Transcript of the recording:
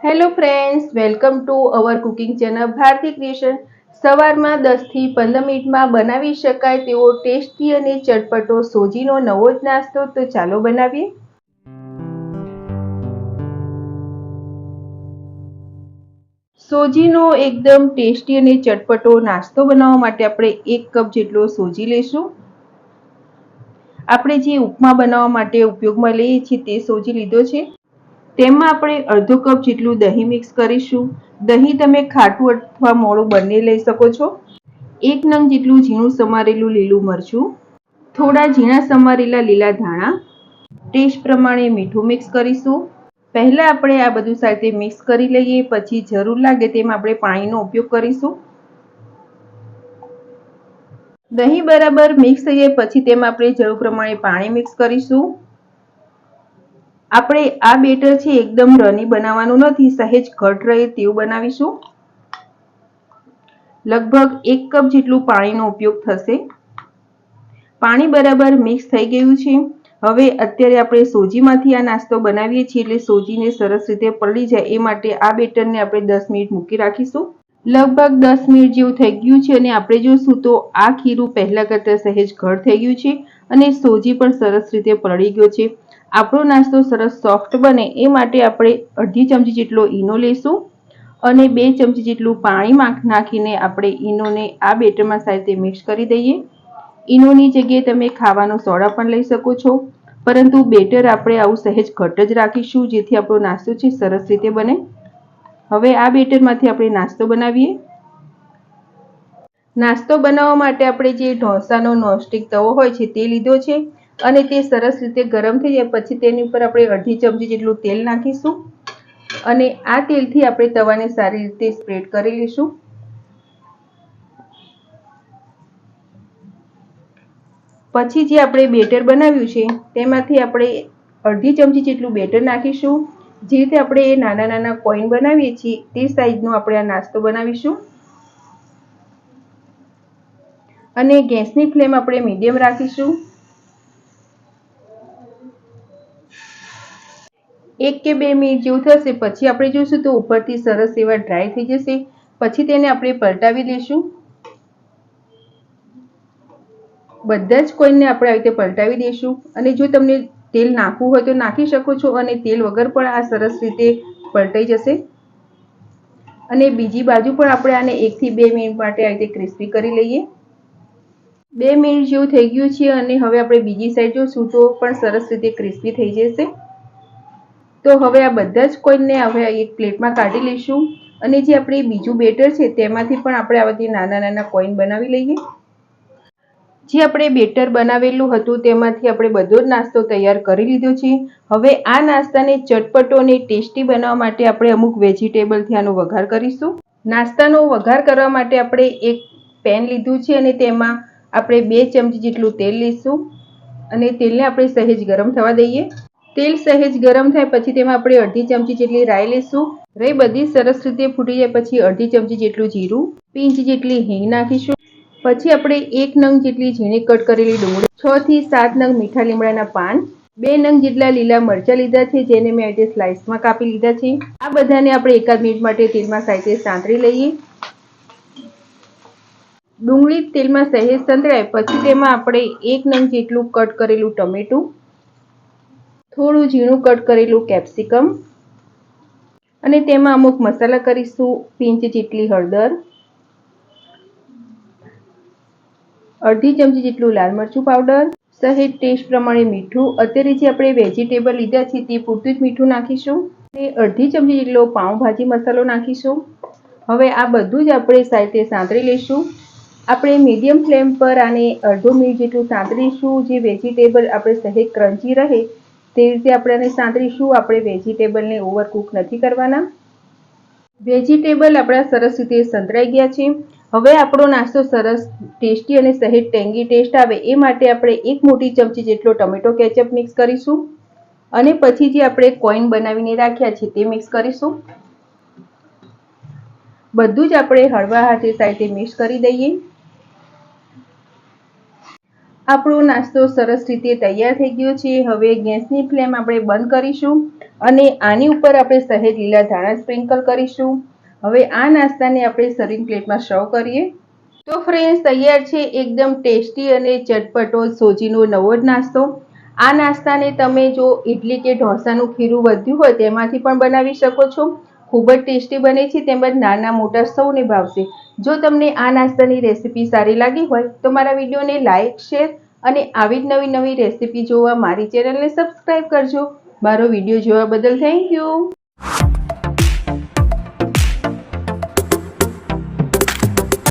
Hello friends, welcome to our cooking channel Bharti Creation. સવારમાં 10 થી 15 મિનિટમાં બનાવી શકાય તેવો ટેસ્ટી અને ચટપટો સોજીનો નવો જ નાસ્તો. તો ચાલો બનાવીએ. સોજીનો એકદમ ટેસ્ટી અને ચટપટો નાસ્તો બનાવવા માટે આપણે 1 કપ જેટલો સોજી લઈશું. આપણે જે ઉપમા બનાવવા માટે ઉપયોગમાં લઈએ છીએ તે સોજી લીધો છે. તેમાં આપણે અડધો કપ જેટલું દહીં મિક્સ કરીશું. દહીં તમે ખાટું અથવા મોળું બંને લઈ શકો છો. 1 નંગ જેટલું ઝીણું સમારેલું લીલું મરચું, થોડા ઝીણા સમારેલા લીલા ધાણા, ટેસ્ટ પ્રમાણે મીઠું મિક્સ કરીશું. પહેલા આપણે આ બધું સાથે મિક્સ કરી લઈએ, પછી જરૂર લાગે તેમ આપણે પાણીનો ઉપયોગ કરીશું. દહીં બરાબર મિક્સ થઈ જાય પછી તેમાં આપણે જરૂર પ્રમાણે પાણી મિક્સ કરીશું. આપણે આ બેટર છે એકદમ રની બનાવવાનું નથી, સહેજ ઘટ રહે તેવું બનાવીશું. લગભગ 1 કપ જેટલું પાણીનો ઉપયોગ થશે. પાણી બરાબર મિક્સ થઈ ગયું છે. હવે અત્યારે આપણે સોજીમાંથી આ નાસ્તો બનાવીએ છીએ એટલે સોજીને સરસ રીતે પલળી જાય એ માટે આ બેટરને આપણે 10 મિનિટ મૂકી રાખીશું. લગભગ 10 મિનિટ જેવું થઈ ગયું છે અને આપણે જોશું તો આ ખીરું પહેલા કરતાં સહેજ ઘટ થઈ ગયું છે અને સોજી પણ સરસ રીતે પલળી ગયો છે. આપણો નાસ્તો સરસ સોફ્ટ બને એ માટે આપણે અડધી ચમચી જેટલો ઈનો લઈશું અને 2 ચમચી જેટલું પાણી નાખીને આપણે ઈનોને આ બેટરમાં સારી રીતે મિક્સ કરી દઈએ. ઈનોની જગ્યાએ તમે ખાવાનો સોડા પણ લઈ શકો છો, પરંતુ બેટર આપણે આવું સહેજ ઘટ જ રાખીશું જેથી આપણો નાસ્તો છે સરસ રીતે બને. હવે આ બેટરમાંથી આપણે નાસ્તો બનાવીએ. નાસ્તો બનાવવા માટે આપણે જે ઢોસાનો નોનસ્ટિક તવો હોય છે તે લીધો છે અને તે સરસ રીતે ગરમ થઈ જાય પછી તેની ઉપર આપણે અડધી ચમચી જેટલું તેલ નાખીશું અને આ તેલથી આપણે તવાને સારી રીતે સ્પ્રેડ કરી લઈશું. પછી જે આપણે બેટર બનાવ્યું છે તેમાંથી આપણે અડધી ચમચી જેટલું બેટર નાખીશું. જે રીતે આપણે નાના નાના કોઈન બનાવીએ છીએ તે સાઈઝનો આપણે આ નાસ્તો બનાવીશું અને ગેસની ફ્લેમ આપણે મીડિયમ રાખીશું. 1 કે 2 મિનિટ જેવું થશે પછી આપણે જોઈશું તો ઉપરથી સરસ એવા ડ્રાય થઈ જશે. પછી તેને આપણે પલટાવી લઈશું. બધા જ કોઈનને આપણે આવી રીતે પલટાવી દઈશું અને જો તમને તેલ નાખવું હોય તો નાખી શકો છો અને તેલ વગર પણ આ સરસ રીતે પલટાઈ જશે. અને બીજી બાજુ પણ આપણે આને 1 થી 2 મિનિટ માટે આવી રીતે ક્રિસ્પી કરી લઈએ. 2 મિનિટ જેવું થઈ ગયું છે અને હવે આપણે બીજી સાઈડ જોશું તો પણ સરસ રીતે ક્રિસ્પી થઈ જશે. તો હવે આ બધા જ કોઈનને હવે એક પ્લેટમાં કાઢી લઈશું અને જે આપણે બીજું બેટર છે તેમાંથી પણ આપણે આ બધી નાના નાના કોઈન બનાવી લઈએ. જે આપણે બેટર બનાવેલું હતું તેમાંથી આપણે બધો જ નાસ્તો તૈયાર કરી લીધો છે. હવે આ નાસ્તાને ચટપટો અને ટેસ્ટી બનાવવા માટે આપણે અમુક વેજીટેબલથી આનો વઘાર કરીશું. નાસ્તાનો વઘાર કરવા માટે આપણે એક પેન લીધું છે અને તેમાં આપણે 2 ચમચી જેટલું તેલ લઈશું અને તેલને આપણે સહેજ ગરમ થવા દઈએ. તેલ સહેજ ગરમ થાય પછી તેમાં આપણે અડધી ચમચી જેટલી રાઈ લઈશું. રાઈ બધી સરસ રીતે ફૂટી જાય પછી અડધી ચમચી જેટલું જીરું, પિંચ જેટલી હિંગ નાખીશું. પછી આપણે 1 નંગ જેટલી ઝીણી કટ કરેલી ડુંગળી, 6 થી 7 નંગ મીઠા લીમડાના પાન, 2 નંગ જેટલા લીલા મરચાં લીધા છે જેને મેં આવી રીતે સ્લાઇસમાં કાપી લીધા છે. આ બધાને આપણે એકાદ મિનિટ માટે તેલમાં સારી રીતે સાંતળી લઈએ. ડુંગળી તેલમાં સહેજ સંતળાય પછી તેમાં આપણે 1 નંગ જેટલું કટ કરેલું ટમેટું, થોડું ઝીણું કટ કરેલું કેપ્સિકમ અને તેમાં અમુક મસાલા કરીશું. પિંચ જેટલી હળદર, અડધી ચમચી જેટલું લાલ મરચું પાવડર, સહેજ ટેસ્ટ પ્રમાણે મીઠું. અત્યારે જે આપણે વેજીટેબલ લીધા છે તે પૂરતું જ મીઠું નાખીશું અને અડધી ચમચી જેટલો પાઉંભાજી મસાલો નાખીશું. હવે આ બધું જ આપણે સારી રીતે સાંતળી લઈશું. આપણે મીડિયમ ફ્લેમ પર આને અડધો મિનિટ જેટલું સાંતળીશું. જે વેજીટેબલ આપણે સહેજ ક્રન્ચી રહે તે રીતે આપણે આને સાંતળીશું. આપણે વેજીટેબલને ઓવરકુક નથી કરવાના. વેજીટેબલ આપણા સરસ રીતે સંતળાઈ ગયા છે. હવે આપણો નાસ્તો સરસ ટેસ્ટી અને સહેજ ટેંગી ટેસ્ટ આવે એ માટે આપણે 1 મોટી ચમચી જેટલો ટમેટો કેચઅપ મિક્સ કરીશું અને પછી જે આપણે કોઈન બનાવીને રાખ્યા છે તે મિક્સ કરીશું. બધું જ આપણે હળવા હાથે સારી રીતે મિક્સ કરી દઈએ. આપણો નાસ્તો સરસ રીતે તૈયાર થઈ ગયો છે. હવે ગેસની ફ્લેમ આપણે બંધ કરીશું અને આની ઉપર આપણે સહેજ લીલા ધાણા સ્પ્રિંકલ કરીશું. હવે આ નાસ્તાને આપણે સર્વિંગ પ્લેટમાં સર્વ કરીએ. તો ફ્રેન્ડ્સ, તૈયાર છે એકદમ ટેસ્ટી અને ચટપટો સોજીનો નવો જ નાસ્તો. આ નાસ્તાને તમે જો ઇડલી કે ઢોસાનું ખીરું વધ્યું હોય તેમાંથી પણ બનાવી શકો છો. ખૂબ જ ટેસ્ટી બને છે, તેમજ નાના મોટા સૌને ભાવશે. જો તમને આ નાસ્તાની રેસીપી સારી લાગી હોય તો મારા વિડીયોને લાઇક, શેર અને આવી જ નવી નવી રેસીપી જોવા મારી ચેનલને સબસ્ક્રાઈબ કરજો. મારો વિડીયો જોવા બદલ થેન્ક યુ.